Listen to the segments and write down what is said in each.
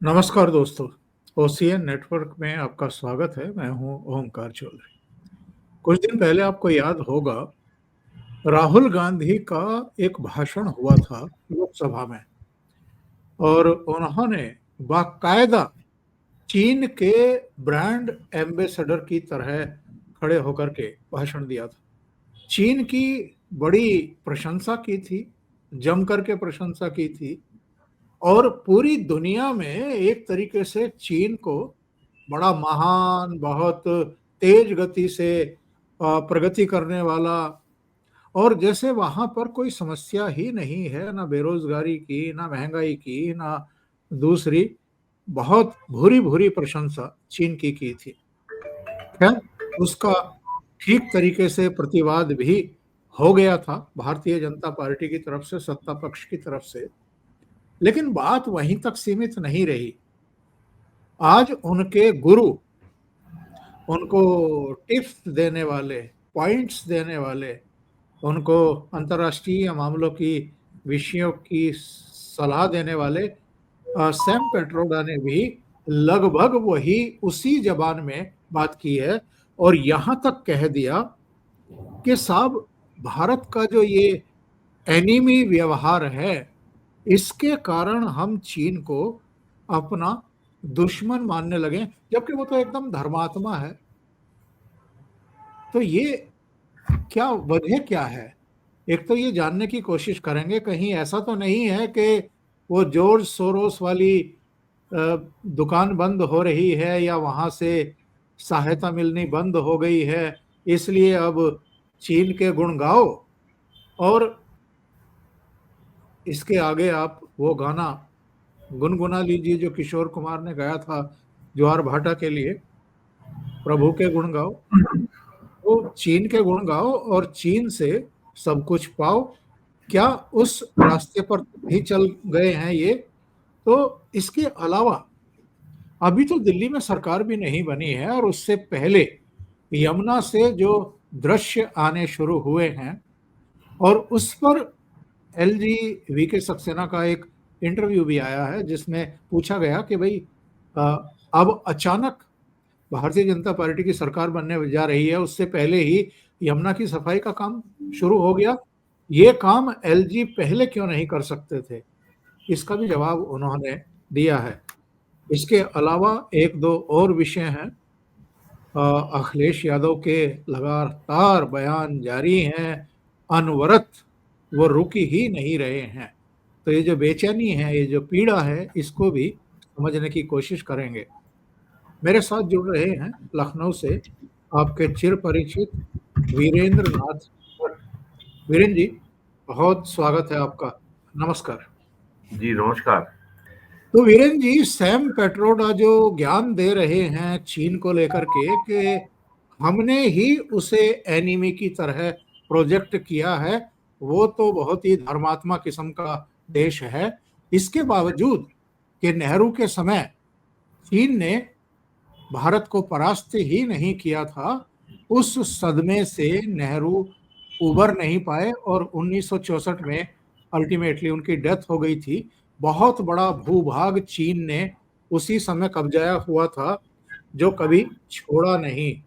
नमस्कार दोस्तों, OCN network में आपका स्वागत है। मैं हूं ओमकार चौधरी। कुछ दिन पहले आपको याद होगा, राहुल गांधी का एक भाषण हुआ था लोकसभा में और उन्होंने बाकायदा चीन के ब्रांड एम्बेसडर की तरह खड़े होकर के भाषण दिया था। चीन की बड़ी प्रशंसा की थी, जम करके प्रशंसा की थी और पूरी दुनिया में एक तरीके से चीन को बड़ा महान, बहुत तेज गति से प्रगति करने वाला और जैसे वहां पर कोई समस्या ही नहीं है, ना बेरोजगारी की, ना महंगाई की, ना दूसरी, बहुत भूरी भूरी प्रशंसा चीन की थी। खैर, उसका ठीक तरीके से प्रतिवाद भी हो गया था भारतीय जनता पार्टी की तरफ से, सत्ता पक्ष की तरफ से। लेकिन बात वहीं तक सीमित नहीं रही। आज उनके गुरु, उनको टिप्स देने वाले, पॉइंट्स देने वाले, उनको अंतर्राष्ट्रीय मामलों की विषयों की सलाह देने वाले सैम पेट्रोडा ने भी लगभग वही उसी जबान में बात की है और यहां तक कह दिया कि साहब, भारत का जो ये एनिमी व्यवहार है, इसके कारण हम चीन को अपना दुश्मन मानने लगे, जबकि वो तो एकदम धर्मात्मा है। तो ये क्या वजह क्या है? एक तो ये जानने की कोशिश करेंगे, कहीं ऐसा तो नहीं है कि वो जॉर्ज सोरोस वाली दुकान बंद हो रही है या वहां से सहायता मिलनी बंद हो गई है, इसलिए अब चीन के गुण गाओ। और इसके आगे आप वो गाना गुनगुना लीजिए जो किशोर कुमार ने गाया था ज्वार भाटा के लिए, प्रभु के गुण गाओ। तो चीन के गुण गाओ और चीन से सब कुछ पाओ। क्या उस रास्ते पर ही चल गए हैं ये? तो इसके अलावा अभी तो दिल्ली में सरकार भी नहीं बनी है और उससे पहले यमुना से जो दृश्य आने शुरू हुए हैं और उस पर एलजी वीके सक्सेना का एक इंटरव्यू भी आया है जिसमें पूछा गया कि भाई, अ, अब अचानक भारतीय जनता पार्टी की सरकार बनने जा रही है, उससे पहले ही यमुना की सफाई का काम शुरू हो गया, ये काम एलजी पहले क्यों नहीं कर सकते थे? इसका भी जवाब उन्होंने दिया है। इसके अलावा एक दो और विषय हैं। अखिलेश यादव के लगातार बयान जारी हैं, अनवरत, वो रुक ही नहीं रहे हैं। तो ये जो बेचैनी है, ये जो पीड़ा है, इसको भी समझने की कोशिश करेंगे। मेरे साथ जुड़ रहे हैं लखनऊ से आपके चिर परिचित वीरेंद्र नाथ भट्ट। वीरेंद्र जी, बहुत स्वागत है आपका। नमस्कार। जी नमस्कार। तो वीरेंद्र जी, सैम पेट्रोडा जो ज्ञान दे रहे हैं चीन को लेकर के कि हमने ही उसे एनिमी की तरह प्रोजेक्ट किया है, वो तो बहुत ही धर्मात्मा किस्म का देश है। इसके बावजूद कि नेहरू के समय चीन ने भारत को परास्त ही नहीं किया था, उस सदमे से नेहरू उबर नहीं पाए और 1964 में अल्टीमेटली उनकी डेथ हो गई थी। बहुत बड़ा भूभाग चीन ने उसी समय कब्जाया हुआ था, जो कभी छोड़ा नहीं।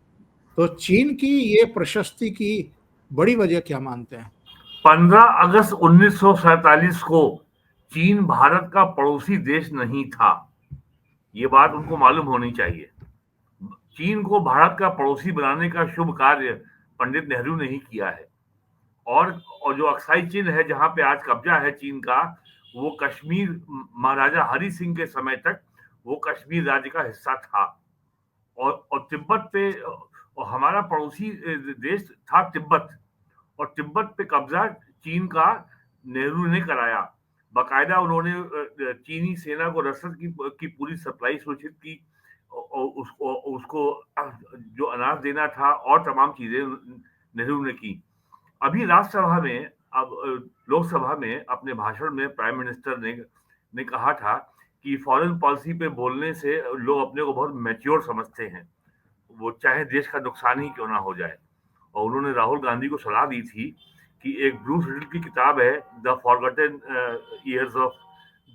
तो चीन की ये प्रशस्ति की बड़ी वजह क्या मानते हैं? 15 अगस्त 1947 को चीन भारत का पड़ोसी देश नहीं था। ये बात उनको मालूम होनी चाहिए। चीन को भारत का पड़ोसी बनाने का शुभ कार्य पंडित नेहरू ने ही किया है। और और जो अक्साई चीन है, जहां पे आज कब्जा है चीन का, वो कश्मीर महाराजा हरि सिंह के समय तक वो कश्मीर राज्य का हिस्सा था। और तिब्बत पे और हमारा पड़ोसी देश था तिब्बत। और तिब्बत पे कब्जा चीन का नेहरू ने कराया। बाकायदा उन्होंने चीनी सेना को रसद की पूरी सप्लाई सुनिश्चित की और उसको उसको जो अनाज देना था और तमाम चीजें नेहरू ने की। अभी राज्यसभा में, अब लोकसभा में अपने भाषण में प्राइम मिनिस्टर ने कहा था कि फॉरेन पॉलिसी पे बोलने से लोग अपने को बहुत मैच्योर समझते हैं, वो चाहे देश का नुकसान ही क्यों ना हो जाए। और उन्होंने राहुल गांधी को सलाह दी थी कि एक ब्रूस रिडल की किताब है, the forgotten years of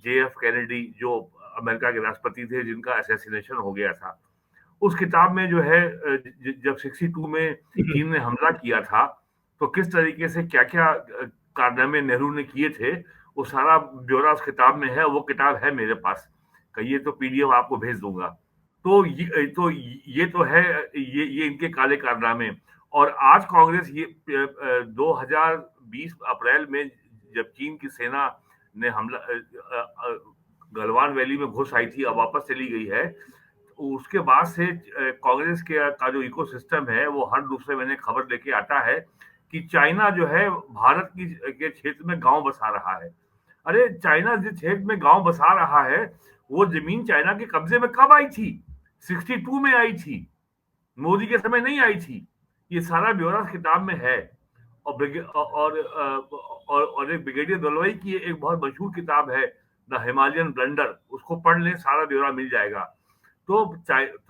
JF Kennedy, जो अमेरिका के राष्ट्रपति थे जिनका असैसिनेशन हो गया था। उस किताब में जो है जब 62 में चीन ने हमला किया था, तो किस तरीके से क्या-क्या कारनामे नेहरू ने किए थे, वो सारा ब्यौरा उस किताब में है। वो किताब है मेरे पास, कहिए तो पीडीएफ आपको भेज दूँगा। ये तो है, ये इनके काले कारनामे। और आज कांग्रेस 2020 अप्रैल में जब चीन की सेना ने हमला गलवान वैली में घुस आई थी, अब वापस चली गई है, उसके बाद से कांग्रेस का जो इकोसिस्टम है वो हर दूसरे महीने खबर लेके आता है कि चाइना जो है भारत के क्षेत्र में गांव बसा रहा है। अरे चाइना जिस क्षेत्र में गांव बसा रहा है, वो जमीन चाइना के कब्जे में कब आई थी? 62 में आई थी, मोदी के समय नहीं आई थी। ये सारा ब्यौरा किताब में है। और एक ब्रिगेडियर दलवाई की एक बहुत मशहूर किताब है, द हिमालयन ब्लंडर, उसको पढ़ लें, सारा ब्यौरा मिल जाएगा। तो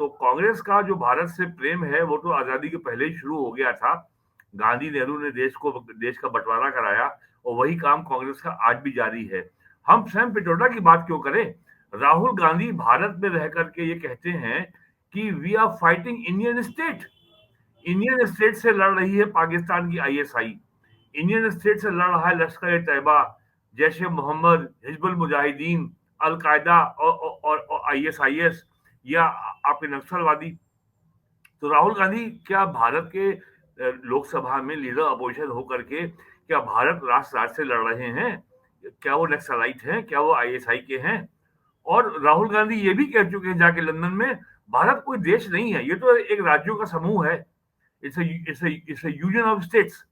कांग्रेस का जो भारत से प्रेम है वो तो आजादी के पहले ही शुरू हो गया था। गांधी नेहरू ने देश का बंटवारा कराया, और वही काम कांग्रेस का आज भी जारी है। हम सैम पित्रोदा की बात क्यों करें? राहुल गांधी भारत में रह करके ये कहते हैं कि we are fighting Indian state. Indian state से लड़ रही है पाकिस्तान की आईएसआई, इंडियन स्टेट से लड़ रहा है लश्कर ए तैयबा, जैश ए मोहम्मद, हिजबुल मुजाहिदीन, अल कायदा और आईएसआईएस, या आपके नक्सलवादी। तो राहुल गांधी क्या भारत के लोकसभा में लीडर अपोजिशन होकर के क्या भारत राष्ट्र राज्य से लड़ रहे हैं? क्या वो नक्सलाइट हैं? क्या वो आईएसआई के हैं? और राहुल गांधी ये भी कह चुके हैं जाके लंदन में, भारत कोई देश नहीं है, ये तो एक राज्यों का समूह है। It's a union of states.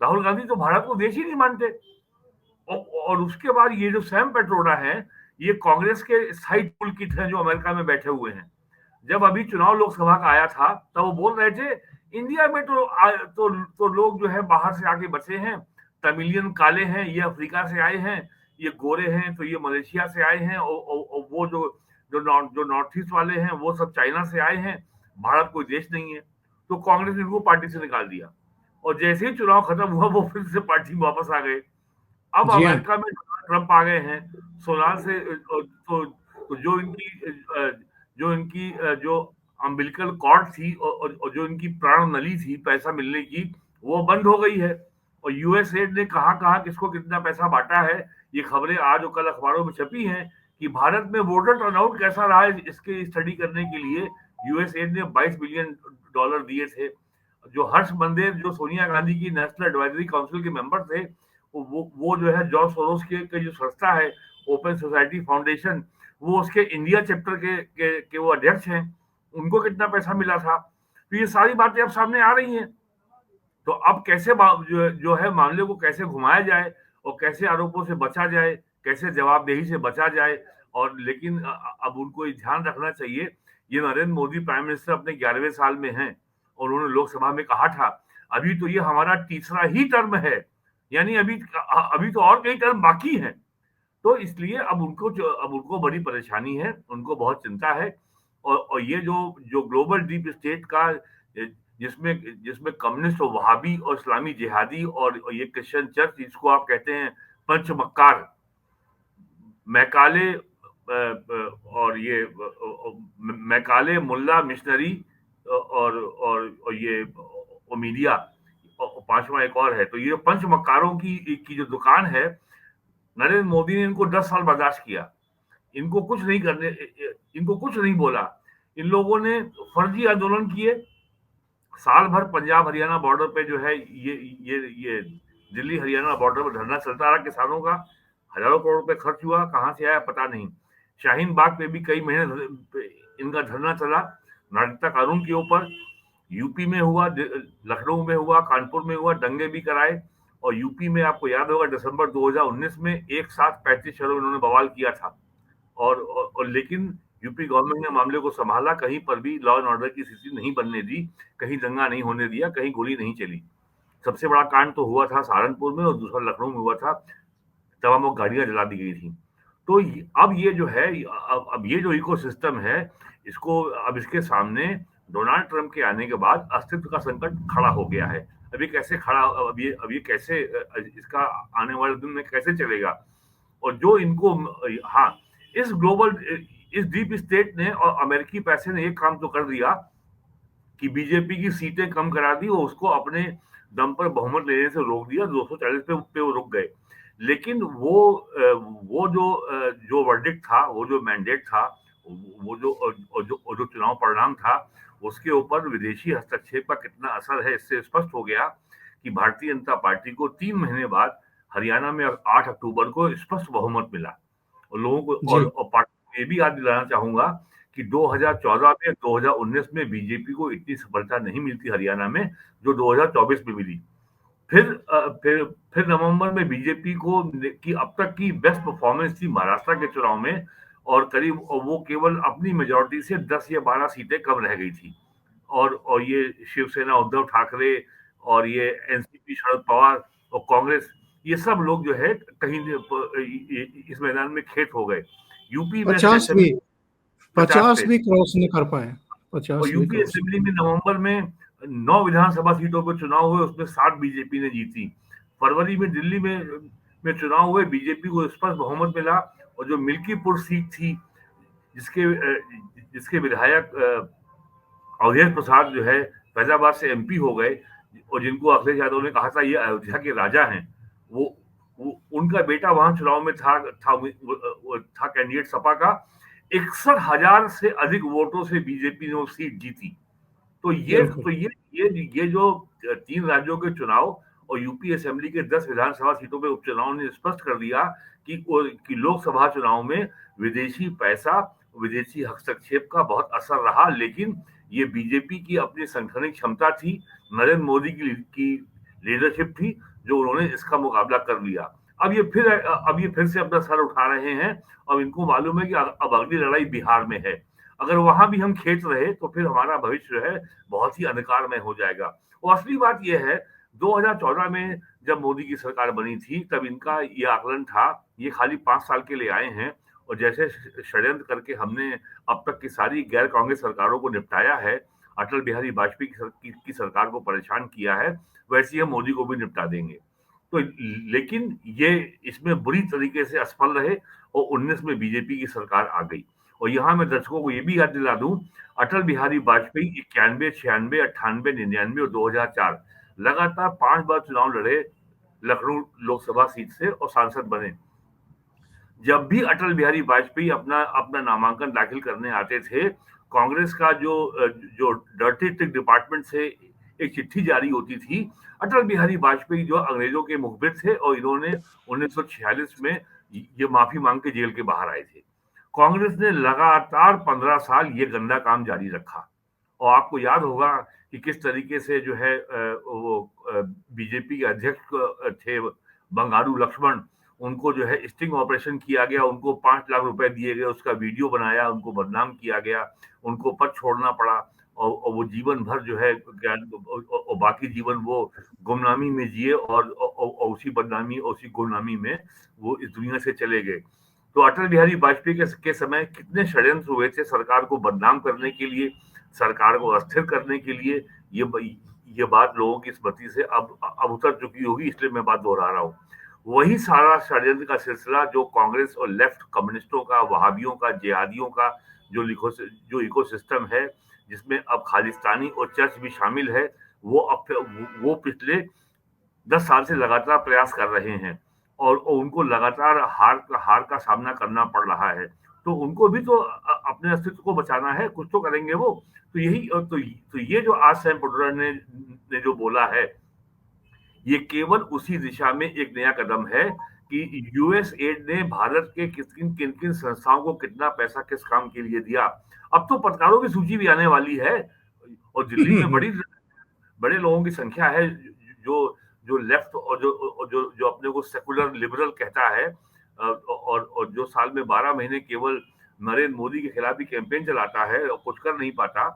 Rahul Gandhi तो भारत को देश ही नहीं मानते। और उसके बाद ये जो सैम पित्रोदा है, ये कांग्रेस के साइड टूल किट हैं जो अमेरिका में बैठे हुए हैं। जब अभी चुनाव लोकसभा का आया था, तब वो बोल रहे थे इंडिया में तो लोग जो है बाहर से आके बसे हैं, तमिलियन काले हैं, ये अफ्रीका से आए हैं, ये गोरे हैं तो ये मलेशिया से आए हैं, और वो जो नॉर्थ ईस्ट वाले हैं वो सब चाइना से आए हैं, भारत कोई देश नहीं है। तो कांग्रेस ने इनको पार्टी से निकाल दिया, और जैसे ही चुनाव खत्म हुआ वो फिर से पार्टी में वापस आ गए। अब जी हाँ। अमेरिका में डोनाल्ड ट्रंप आ गए हैं, सोनार से तो जो इनकी जो अम्बिलिकल कॉर्ड थी, और जो इनकी प्राण नली थी पैसा मिलने की, वो बंद हो गई है। और यूएसएड ने कहाँ किसको कितना पैसा बांटा है, ये खबरें आज और कल अखबारों में छपी हैं कि भारत में वोटर टर्नआउट कैसा रहा है, इसके स्टडी करने के लिए यूएसएड ने $22 बिलियन दिए थे। जो हर्ष मंदेर, जो सोनिया गांधी की नेशनल एडवाइजरी काउंसिल के मेंबर थे, वो जो है जॉर्ज सोरोस के जो संस्था है ओपन सोसाइटी फाउंडेशन, वो उसके इंडिया चैप्टर के वो अध्यक्ष हैं, उनको कितना पैसा मिला था। तो ये सारी बातें अब सामने आ रही हैं। तो अब कैसे जो है मामले को कैसे घुमाया जाए, और कैसे आरोपों से बचा जाए, कैसे जवाबदेही से बचा जाए। और लेकिन अब उनको ये ध्यान रखना चाहिए, ये नरेंद्र मोदी प्राइम मिनिस्टर अपने 11वें साल में हैं, और उन्होंने लोकसभा में कहा था अभी तो ये हमारा तीसरा ही टर्म है, यानी अभी तो और कई टर्म बाकी हैं। तो इसलिए अब उनको बड़ी परेशानी है, उनको बहुत चिंता है। और ये जो ग्लोबल डीप स्टेट का, जिसमें जिसमें कम्युनिस्ट और वहाबी और इस्लामी जिहादी और ये क्रिश्चियन चर्च, जिसको आप कहते हैं पंच मक्कार, मैकाले और ये मैकाले, मुल्ला, मिशनरी, और ये मीडिया, और पांचवा एक और है। तो ये पंच मक्कारों की जो दुकान है, नरेंद्र मोदी ने इनको 10 साल बर्दाश्त किया, इनको कुछ नहीं बोला। इन लोगों ने फर्जी आंदोलन किए, साल भर पंजाब हरियाणा बॉर्डर पे जो है ये दिल्ली हरियाणा बॉर्डर पर धरना चलता रहा किसानों का, हजारों करोड़ रुपए खर्च हुआ, कहां से आया पता नहीं। शाहीन बाग पे भी कई महीने इनका धरना चला नागरिकता कानून के ऊपर। यूपी में हुआ, लखनऊ में हुआ, कानपुर में हुआ, दंगे भी कराए। और यूपी में आपको याद होगा दिसंबर 2019 में एक साथ 35 शहरों में इन्होंने बवाल किया था। और लेकिन यूपी गवर्नमेंट ने मामले को संभाला, कहीं पर भी लॉ एंड ऑर्डर की स्थिति नहीं बनने दी, कहीं दंगा नहीं होने दिया, कहीं गोली नहीं चली। सबसे बड़ा कांड तो हुआ था सहारनपुर में, और दूसरा लखनऊ में हुआ था, तमाम गाड़ियां जला दी गई थी। तो अब ये जो है, अब ये जो इकोसिस्टम है, इसको अब इसके सामने डोनाल्ड ट्रंप के आने के बाद अस्तित्व का संकट खड़ा हो गया है। अब ये कैसे खड़ा, अब ये कैसे, इसका आने वाले दिन में कैसे चलेगा? और जो इनको, हाँ, इस ग्लोबल इस डीप स्टेट ने और अमेरिकी पैसे ने एक काम तो कर दिया कि बीजेपी की सीटें कम करा दी और उसको अपने दम पर बहुमत लेने से रोक दिया। 240 पे वो रुक गए। लेकिन वो जो वर्डिक्ट था, वो जो मैंडेट था, वो जो चुनाव परिणाम था, उसके ऊपर विदेशी हस्तक्षेप का कितना असर है, इससे स्पष्ट हो गया कि भारतीय जनता पार्टी को 3 महीने बाद हरियाणा में 8 अक्टूबर को स्पष्ट बहुमत मिला। और लोगों को जी, और पार्टी को ये भी याद दिलाना चाहूंगा कि 2014 में 2019 में बीजेपी को इतनी सफलता नहीं मिलती हरियाणा में जो 2024 में मिली। फिर फिर नवंबर में बीजेपी को की अब तक की बेस्ट परफॉर्मेंस थी महाराष्ट्र के चुनाव में, और करीब वो केवल अपनी मेजोरिटी से 10 या 12 सीटें कम रह गई थी। और ये शिवसेना उद्धव ठाकरे और ये एनसीपी शरद पवार और कांग्रेस, ये सब लोग जो है कहीं इस मैदान में खेत हो गए। यूपी वेस्ट 50 भी असेंबली 50 50 पे, भी क्रॉस नहीं कर पाए, और 50 भी यूपी क्रॉस। असेंबली में नवंबर में 9 विधानसभा सीटों पर चुनाव हुए, उसमें 7 बीजेपी ने जीती। फरवरी में दिल्ली में चुनाव हुए, बीजेपी को स्पष्ट बहुमत मिला। और जो मिल्कीपुर सीट थी, जिसके जिसके विधायक अवधेश प्रसाद जो है फैजाबाद से एमपी हो गए, और जिनको अखिलेश यादव ने कहा था ये अयोध्या के राजा हैं, वो उनका बेटा वहां चुनाव में था कैंडिडेट सपा का। 61,000 से अधिक वोटों से बीजेपी ने वो सीट जीती। तो ये बिल्कुल। तो ये जो 3 राज्यों के चुनाव और यूपी असेंबली के 10 विधानसभा सीटों पे उपचुनाव ने स्पष्ट कर दिया कि लोकसभा चुनाव में विदेशी पैसा, विदेशी हस्तक्षेप का बहुत असर रहा। लेकिन ये बीजेपी की अपनी संगठनिक क्षमता थी, नरेंद्र मोदी की लीडरशिप थी, जो उन्होंने इसका मुकाबला कर लिया। अब ये फिर से अपना सर उठा रहे हैं। अब इनको मालूम है कि अब अगली लड़ाई बिहार में है। अगर वहां भी हम खेत रहे तो फिर हमारा भविष्य जो है बहुत ही अंधकारमय हो जाएगा। और असली बात यह है, 2014 में जब मोदी की सरकार बनी थी, तब इनका ये आकलन था, ये खाली 5 साल के लिए आए हैं, और जैसे षड्यंत्र करके हमने अब तक की सारी गैर कांग्रेस सरकारों को निपटाया है, अटल बिहारी वाजपेयी की सरकार को परेशान किया है, वैसे ही हम मोदी को भी निपटा देंगे। तो लेकिन ये इसमें बुरी तरीके से असफल रहे, और 19 में बीजेपी की सरकार आ गई। और यहाँ मैं दर्शकों को ये भी याद दिला दूं, अटल बिहारी वाजपेयी 91, 96, 98, 99 और 2004 लगातार 5 बार चुनाव लड़े, लखनऊ लोकसभा सीट से, और सांसद बने। जब भी अटल बिहारी वाजपेयी अपना अपना नामांकन दाखिल करने आते थे, कांग्रेस का जो डर्टी ट्रिक डिपार्टमेंट से एक चिट्ठी जारी होती थी। अटल बिहारी वाजपेयी जो अंग्रेजों के मुखबिर थे, और इन्होंने 1946 में ये माफी मांग के जेल के बाहर आए थे। कांग्रेस ने लगातार 15 साल ये गंदा काम जारी रखा। और आपको याद होगा कि किस तरीके से जो है वो बीजेपी के अध्यक्ष थे बंगारू लक्ष्मण, उनको जो है स्टिंग ऑपरेशन किया गया, उनको 5 लाख रुपए दिए गए, उसका वीडियो बनाया, उनको बदनाम किया गया, उनको पद छोड़ना पड़ा। और वो जीवन भर जो है और बाकी जीवन वो गुमनामी में जिए, और उसी बदनामी, उसी गुमनामी में वो इस दुनिया से चले गए। तो अटल बिहारी वाजपेयी के समय कितने षड्यंत्र हुए थे सरकार को बदनाम करने के लिए, सरकार को अस्थिर करने के लिए। ये बात लोगों की स्मृति से अब उतर चुकी होगी, इसलिए मैं बात दोहरा रहा हूँ। वही सारा षड्यंत्र का सिलसिला जो कांग्रेस और लेफ्ट कम्युनिस्टों का, वहाबियों का, जिहादियों का जो इकोसिस्टम है, जिसमें अब खालिस्तानी और चर्च भी शामिल है, वो पिछले 10 साल से लगातार प्रयास कर रहे हैं, और उनको लगातार हार का सामना करना पड़ रहा है। तो उनको भी तो अपने अस्तित्व को बचाना है, कुछ तो करेंगे वो। तो ये जो आज सैम पिट्रोडा ने जो बोला है, ये केवल उसी दिशा में एक नया कदम है कि यूएस एड ने भारत के किन किन संस्थाओं को कितना पैसा किस काम के लिए दिया। अब तो पत्रकारों की सूची भी आने वाली है, और दिल्ली में बड़े लोगों की संख्या है जो जो लेफ्ट और जो अपने को सेकुलर लिबरल कहता है, और जो साल में 12 महीने केवल नरेंद्र मोदी के खिलाफ ही कैंपेन चलाता है और कुछ कर नहीं पाता।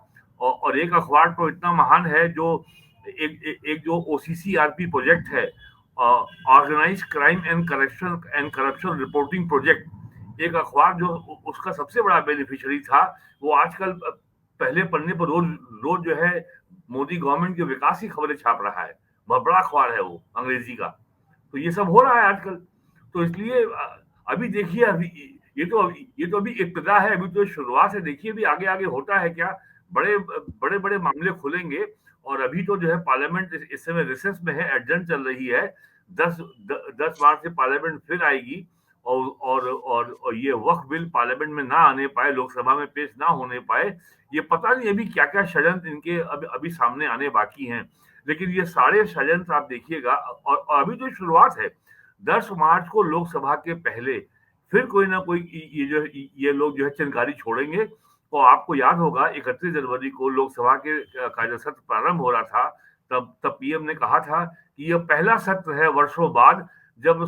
और एक अखबार तो इतना महान है जो एक जो ओसीसीआरपी प्रोजेक्ट है, organise crime and corruption reporting project, एक अखबार जो उसका सबसे बड़ा बेनिफिशियरी था, वो आजकल पहले पन्ने पर रोज रोज जो है मोदी गवर्नमेंट के विकास की खबरें छाप रहा है। बहुत बड़ा अखबार है वो, अंग्रेजी का। तो ये सब हो रहा है आजकल। तो इसलिए अभी देखिए, अभी ये तो अभी इब्तिदा है, अभी तो शुरुआत है। देखिए अभी आगे आगे होता है क्या। बड़े बड़े बड़े मामले खुलेंगे। और अभी तो जो है पार्लियामेंट इस समय रिसेस में है, एडजर्न चल रही है। 10 मार्च से पार्लियामेंट फिर आएगी। और ये वक्फ बिल पार्लियामेंट में ना आने पाए, लोकसभा में पेश ना होने पाए, ये पता नहीं अभी क्या क्या षड्यंत्र इनके अभी सामने आने बाकी हैं। लेकिन ये सारे षड्यंत्र आप देखिएगा, और अभी तो शुरुआत है। 10 मार्च को लोकसभा के पहले फिर कोई ना कोई ये लोग जो है चिनगारी छोड़ेंगे। और आपको याद होगा 31 जनवरी को लोकसभा के कार्य सत्र प्रारंभ हो रहा था। तब पीएम ने कहा था कि यह पहला सत्र है वर्षों बाद, जब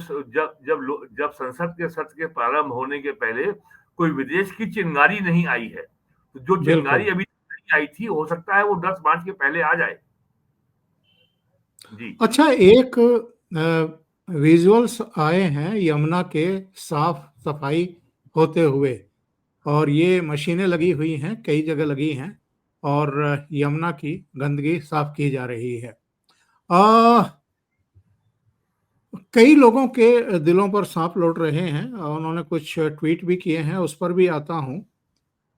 जब संसद के सत्र के प्रारंभ होने के पहले कोई विदेश की चिंगारी नहीं आई है। तो जो चिंगारी बिल्कुल। अभी नहीं आई थी, हो सकता है वो 10 मार्च के पहले आ जाए। जी। अच्छा, एक विजुअल्स आए हैं यमुना के साफ सफाई होते हुए, और ये मशीनें लगी हुई हैं, कई जगह लगी हैं, और यमुना की गंदगी साफ की जा रही है। आ, कई लोगों के दिलों पर सांप लौट रहे हैं, और उन्होंने कुछ ट्वीट भी किए हैं, उस पर भी आता हूं।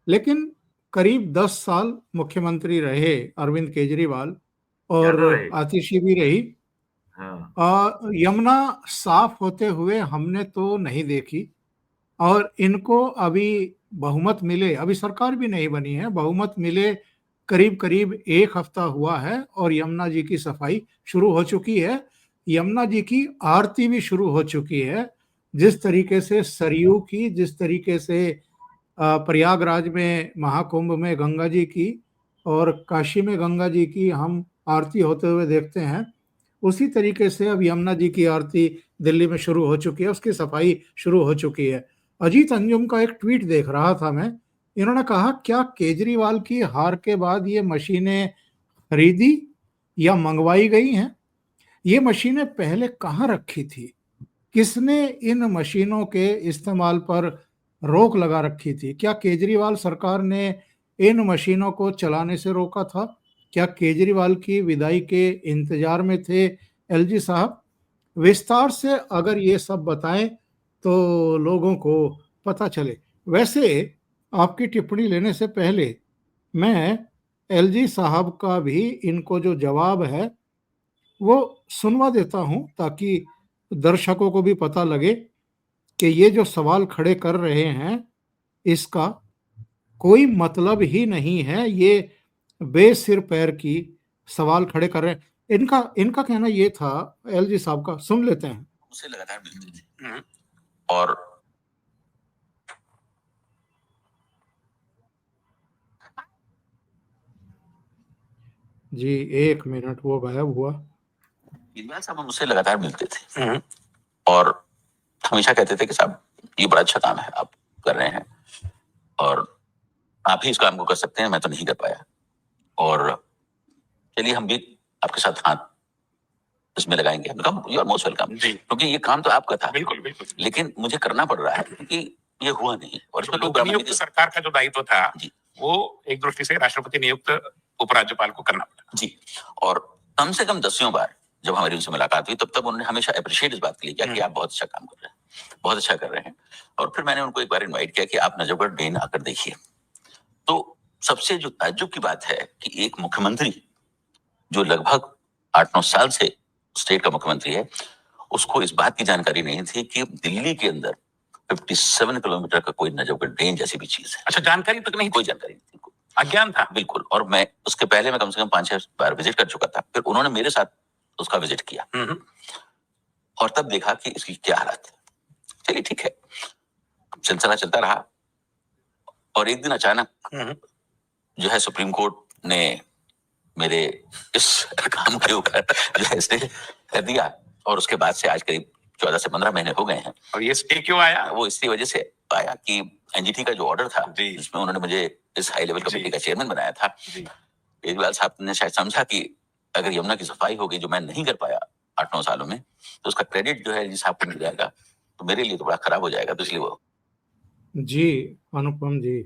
लेकिन करीब 10 साल मुख्यमंत्री रहे अरविंद केजरीवाल, और ज्यादा रहे। आतिशी भी रही। हाँ। यमुना साफ होते हुए हमने तो नहीं देखी, और इनको अभी बहुमत मिले, अभी सरकार भी नहीं बनी है, बहुमत मिले करीब करीब एक हफ्ता हुआ है, और यमुना जी की सफाई शुरू हो चुकी है। यमुना जी की आरती भी शुरू हो चुकी है। जिस तरीके से सरयू की, जिस तरीके से प्रयागराज में महाकुंभ में गंगा जी की, और काशी में गंगा जी की हम आरती होते हुए देखते हैं, उसी तरीके से अब यमुना जी की आरती दिल्ली में शुरू हो चुकी है, उसकी सफाई शुरू हो चुकी है। अजीत अंजुम का एक ट्वीट देख रहा था मैं। इन्होंने कहा, क्या केजरीवाल की हार के बाद ये मशीनें खरीदी या मंगवाई गई हैं? ये मशीनें पहले कहाँ रखी थी? किसने इन मशीनों के इस्तेमाल पर रोक लगा रखी थी? क्या केजरीवाल सरकार ने इन मशीनों को चलाने से रोका था? क्या केजरीवाल की विदाई के इंतजार में थे एलजी साहब? विस्तार से अगर ये सब बताएं तो लोगों को पता चले। वैसे आपकी टिप्पणी लेने से पहले मैं एलजी साहब का भी इनको जो जवाब है वो सुनवा देता हूं, ताकि दर्शकों को भी पता लगे कि ये जो सवाल खड़े कर रहे हैं इसका कोई मतलब ही नहीं है। ये बेसिर पैर की सवाल खड़े कर रहे हैं। इनका इनका कहना ये था, एलजी साहब का, सुन लेते हैं। उसे लगातार मिलती थी। और जी, 1 मिनट, वो गायब हुआ। केजरीवाल साहब मुझसे लगातार मिलते थे और हमेशा कहते थे कि साहब ये बड़ा अच्छा काम है आप कर रहे हैं, और आप ही इस काम को कर सकते हैं, मैं तो नहीं कर पाया, और चलिए हम भी आपके साथ हाथ इसमें लगाएंगे। हमने कहा यू आर मोस्ट वेलकम, क्योंकि ये काम तो आपका था। बिल्कुल बिल्कुल। लेकिन मुझे करना पड़ रहा है क्योंकि ये हुआ नहीं, और इसमें लोग नियुक्त सरकार का जो दायित्व था जी, वो एक दृष्टि से राष्ट्रपति नियुक्त उपराज्यपाल को करना पड़ा जी। और कम से कम 10 बार जब हमारी उनसे मुलाकात हुई, तब उन्होंने हमेशा अप्रिशिएट इस बात के लिए किया कि आप बहुत अच्छा काम कर रहे हैं, बहुत अच्छा कर रहे हैं। और फिर मैंने उनको एक बार इन्वाइट किया कि आप नजफगढ़ डेन आकर देखिए। तो सबसे जो ताज्जुब की बात है कि एक मुख्यमंत्री जो लगभग 8-9 साल से स्टेट का मुख्यमंत्री है, उसको इस बात की जानकारी नहीं थी कि दिल्ली के अंदर 57 किलोमीटर का कोई नजफगढ़ डेन जैसी भी चीज है। अच्छा, जानकारी तक नहीं, कोई जानकारी नहीं थी, अज्ञान था बिल्कुल। और मैं उसके पहले मैं कम से कम 5-6 बार विजिट कर चुका था, फिर उन्होंने मेरे साथ उसका विजिट किया और तब देखा कि इसकी क्या हालत है। चलिए ठीक है, सिलसिला चलता रहा, और एक दिन अचानक जो है सुप्रीम कोर्ट ने मेरे इस काम के ऊपर जो है स्टे कर दिया, और उसके बाद से आज करीब 14 से 15 महीने हो गए हैं। और ये स्टे क्यों आया? वो इसी वजह से आया कि एनजीटी का जो ऑर्डर था, जिसमें उन्होंने मुझे इस हाई लेवल कमेटी का चेयरमैन बनाया था, केजरीवाल साहब ने शायद समझा कि अगर यमुना की सफाई होगी जो मैं नहीं कर पाया 8-9 सालों में, तो उसका क्रेडिट जो है एलजी साहब को मिल जाएगा, तो मेरे लिए तो बड़ा खराब हो जाएगा, तो इसलिए वो जी, अनुपम जी,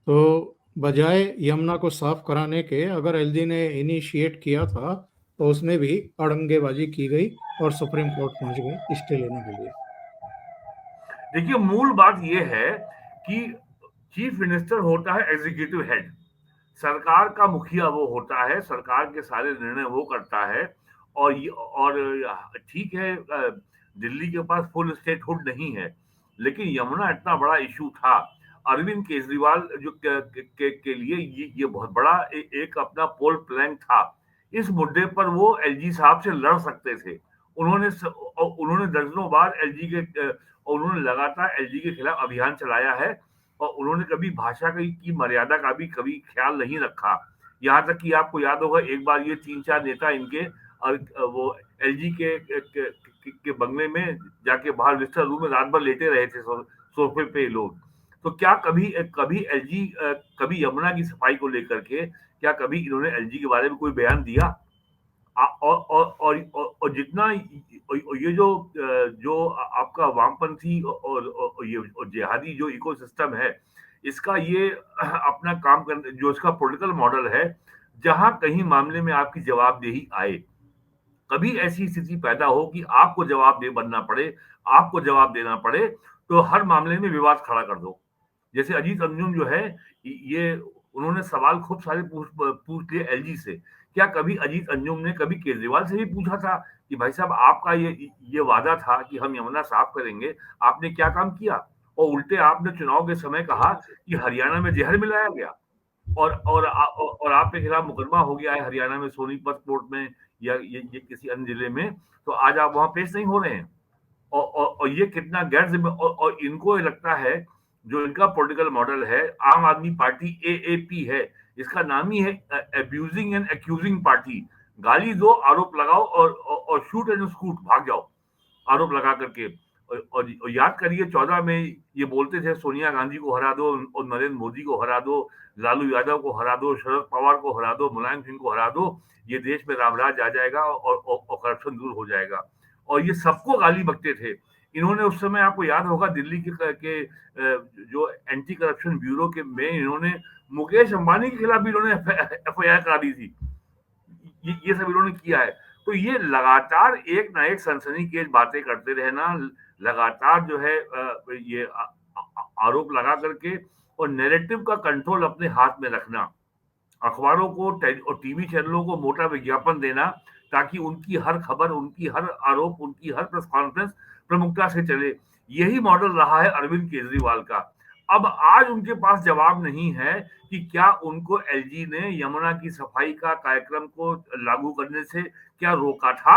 तो बजाय यमुना को साफ कराने के, अगर एलजी ने इनिशिएट किया था तो उसमें भी अड़ंगेबाजी की गई और सुप्रीम कोर्ट पहुंच गई स्टे लेने के लिए। देखिए, मूल बात ये है कि चीफ मिनिस्टर होता है एग्जीक्यूटिव हेड, सरकार का मुखिया वो होता है, सरकार के सारे निर्णय वो करता है। और ठीक है, दिल्ली के पास फुल स्टेटहुड नहीं है, लेकिन यमुना इतना बड़ा इशू था। अरविंद केजरीवाल जो के लिए ये बहुत बड़ा एक अपना पोल प्लान था। इस मुद्दे पर वो एलजी साहब से लड़ सकते थे। उन्होंने दर्जनों बार एलजी के उन्होंने लगातार एलजी के खिलाफ अभियान चलाया है, और उन्होंने कभी भाषा की मर्यादा का भी कभी ख्याल नहीं रखा। यहाँ तक कि आपको याद होगा, एक बार ये 3-4 नेता इनके वो एलजी के बंगले में जाके बाहर विजिटर रूम में रात भर लेटे रहे थे, सोफे पे लोग। तो क्या कभी कभी एलजी कभी यमुना की सफाई को लेकर के क्या कभी इन्होंने एलजी के बारे में कोई बयान दिया? और जितना ये जो आपका वामपंथी और ये और जिहादी जो इकोसिस्टम है, इसका ये अपना काम करने जो इसका पॉलिटिकल मॉडल है, जहां कहीं मामले में आपकी जवाबदेही आए, कभी ऐसी स्थिति पैदा हो कि आपको जवाबदेह बनना पड़े, आपको जवाब देना पड़े, तो हर मामले में विवाद खड़ा कर दो। जैसे अजीत अंजुम जो है, ये उन्होंने सवाल खूब सारे पूछ लिए एलजी से। क्या कभी अजीत अंजुम ने कभी केजरीवाल से भी पूछा था कि भाई साहब, आपका ये वादा था कि हम यमुना साफ करेंगे, आपने क्या काम किया? और उल्टे आपने चुनाव के समय कहा कि हरियाणा में जहर मिलाया गया, और आपके खिलाफ मुकदमा हो गया है हरियाणा में सोनीपत कोर्ट में, या ये किसी अन्य जिले में, तो आज आप वहां पेश नहीं हो रहे हैं। और ये कितना गैर जिम्मे और इनको ये लगता है, जो इनका पॉलिटिकल मॉडल है, आम आदमी पार्टी एएपी है, इसका नाम ही है अब्यूजिंग एंड एक्यूजिंग पार्टी। गाली दो, आरोप लगाओ, और शूट एंड स्कूट, भाग जाओ आरोप लगा करके। और याद करिए, 14 में ये बोलते थे सोनिया गांधी को हरा दो, और नरेंद्र मोदी को हरा दो, लालू यादव को हरा दो, शरद पवार को हरा दो, मुलायम सिंह को हरा दो, ये देश में रामराज आ जाएगा और करप्शन दूर हो जाएगा। और ये सबको गाली बकते थे। इन्होंने उस समय, आपको याद होगा, दिल्ली के जो एंटी करप्शन ब्यूरो के में इन्होंने मुकेश अंबानी के खिलाफ भी इन्होंने एफआईआर करा दी थी। ये सब इन्होंने किया है। तो ये लगातार एक ना एक सनसनीखेज बातें करते रहना, लगातार जो है ये आरोप लगा करके, और नैरेटिव का कंट्रोल अपने हाथ में रखना, अखबारों को और टीवी चैनलों को मोटा विज्ञापन देना, ताकि उनकी हर खबर, उनकी हर आरोप, उनकी हर प्रेस कॉन्फ्रेंस प्रमुखता से चले। यही मॉडल रहा है अरविंद केजरीवाल का। अब आज उनके पास जवाब नहीं है कि क्या उनको एलजी ने यमुना की सफाई का कार्यक्रम को लागू करने से क्या रोका था?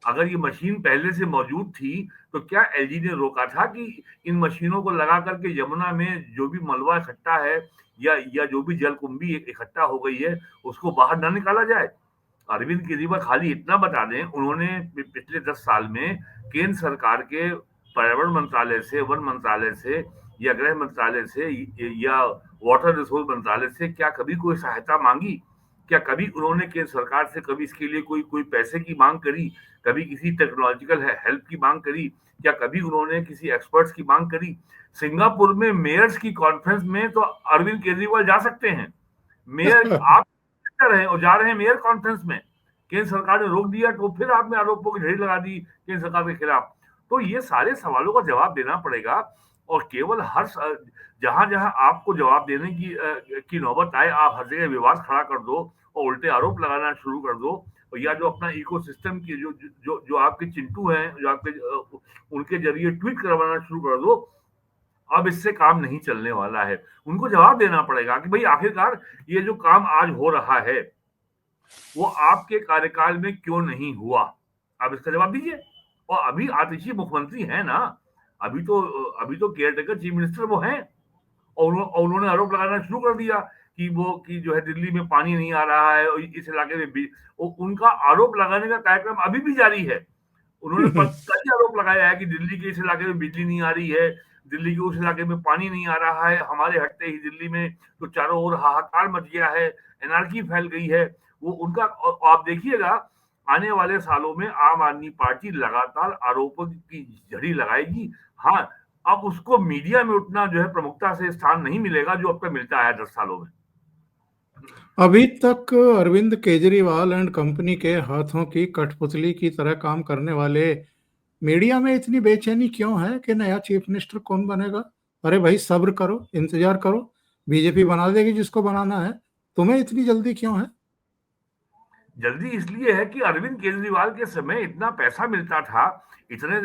अगर ये मशीन पहले से मौजूद थी, तो क्या एलजी ने रोका था कि इन मशीनों को लगा करके यमुना में जो भी मलबा इकट्ठा है, या जो भी जलकुंभी इकट्ठा हो गई है, उसको बाहर ना निकाला जाए? अरविंद केजरीवाल खाली इतना बता दें, उन्होंने पिछले 10 साल में केंद्र सरकार के पर्यावरण मंत्रालय से, वन मंत्रालय से, या गृह मंत्रालय से, या वाटर रिसोर्स मंत्रालय से क्या कभी कोई सहायता मांगी? क्या कभी उन्होंने केंद्र सरकार से कभी इसके लिए कोई कोई पैसे की मांग करी? कभी किसी टेक्नोलॉजिकल हेल्प की मांग करी? क्या कभी उन्होंने किसी एक्सपर्ट्स की मांग करी? सिंगापुर में मेयर्स की कॉन्फ्रेंस में तो अरविंद केजरीवाल जा सकते हैं। मेयर आप रहे और जा रहे हैं मेयर कॉन्फ्रेंस में, केंद्र सरकार ने रोक दिया, तो फिर आपने आरोपों की झड़ी लगा दी केंद्र सरकार के खिलाफ। तो ये सारे सवालों का जवाब देना पड़ेगा, और केवल जहां जहां आपको जवाब देने की नौबत आए, आप हर जगह विवाद खड़ा कर दो और उल्टे आरोप लगाना शुरू कर दो, या जो अपना इकोसिस्टम की जो आपके चिंटू हैं, जो आपके उनके जरिए ट्वीट करवाना शुरू कर दो। अब इससे काम नहीं चलने वाला है। उनको जवाब देना पड़ेगा कि भाई, आखिरकार ये जो काम आज हो रहा है, वो आपके कार्यकाल में क्यों नहीं हुआ? आप इसका जवाब दीजिए। और अभी आतिशी मुख्यमंत्री है ना, अभी तो केयरटेकर चीफ मिनिस्टर वो हैं, और उन्होंने आरोप लगाना शुरू कर दिया कि जो है दिल्ली में पानी नहीं आ रहा है, और इस इलाके में भी उनका आरोप लगाने का कार्यक्रम अभी भी जारी है। उन्होंने कई आरोप लगाया है कि दिल्ली के इस इलाके में बिजली नहीं आ रही है, दिल्ली के उस इलाके में पानी नहीं आ रहा है, हमारे हटते ही दिल्ली में तो चारों ओर हाहाकार मच गया है, एनार्की फैल गई है। वो उनका, आप देखिएगा, आने वाले सालों में आम आदमी पार्टी लगातार आरोपों की झड़ी लगाएगी। हाँ, अब उसको मीडिया में उतना जो है प्रमुखता से स्थान नहीं मिलेगा जो अब तक मिलता है 10 सालों में। अभी तक अरविंद केजरीवाल एंड कंपनी के हाथों की कठपुतली की तरह काम करने वाले मीडिया में इतनी बेचैनी क्यों है कि नया चीफ मिनिस्टर कौन बनेगा? अरे भाई सब्र करो, इंतजार करो, बीजेपी बना देगी जिसको बनाना है, तुम्हें इतनी जल्दी क्यों है? जल्दी इसलिए है कि अरविंद केजरीवाल के समय इतना पैसा मिलता था, इतने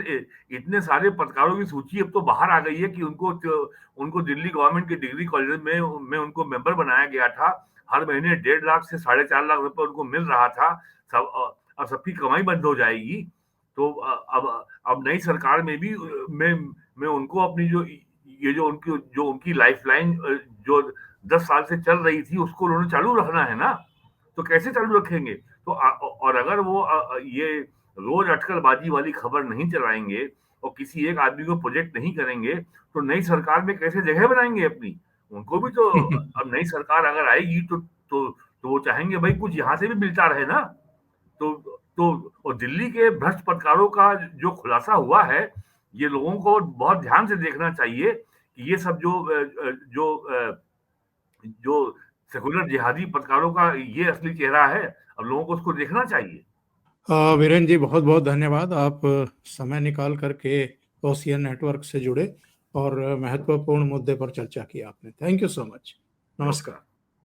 इतने सारे पत्रकारों की सूची अब तो बाहर आ गई है कि उनको दिल्ली गवर्नमेंट के डिग्री कॉलेज में उनको मेंबर बनाया गया था। हर महीने 1.5 लाख से 4.5 लाख रुपए उनको मिल रहा था। अब सबकी कमाई बंद हो जाएगी। तो अब नई सरकार में भी मैं उनको अपनी जो उनकी लाइफलाइन जो 10 साल से चल रही थी उसको उन्होंने चालू रखना है ना। तो कैसे चालू रखेंगे? तो और अगर वो ये रोज अटकलबाजी वाली खबर नहीं चलाएंगे और किसी एक आदमी को प्रोजेक्ट नहीं करेंगे तो नई सरकार में कैसे जगह बनाएंगे अपनी? उनको भी तो अब नई सरकार अगर आएगी तो वो चाहेंगे भाई कुछ यहाँ से भी मिलता रहे ना। तो और दिल्ली के भ्रष्ट पत्रकारों का जो खुलासा हुआ है, ये लोगों को बहुत ध्यान से देखना चाहिए कि ये सब जो सेकुलर जिहादी पत्रकारों का ये असली चेहरा है। अब लोगों को उसको देखना चाहिए। वीरेन जी बहुत बहुत धन्यवाद, आप समय निकाल करके ओशियन नेटवर्क से जुड़े और महत्वपूर्ण मुद्दे पर चर्चा की आपने। Thank you so much. नमस्कार।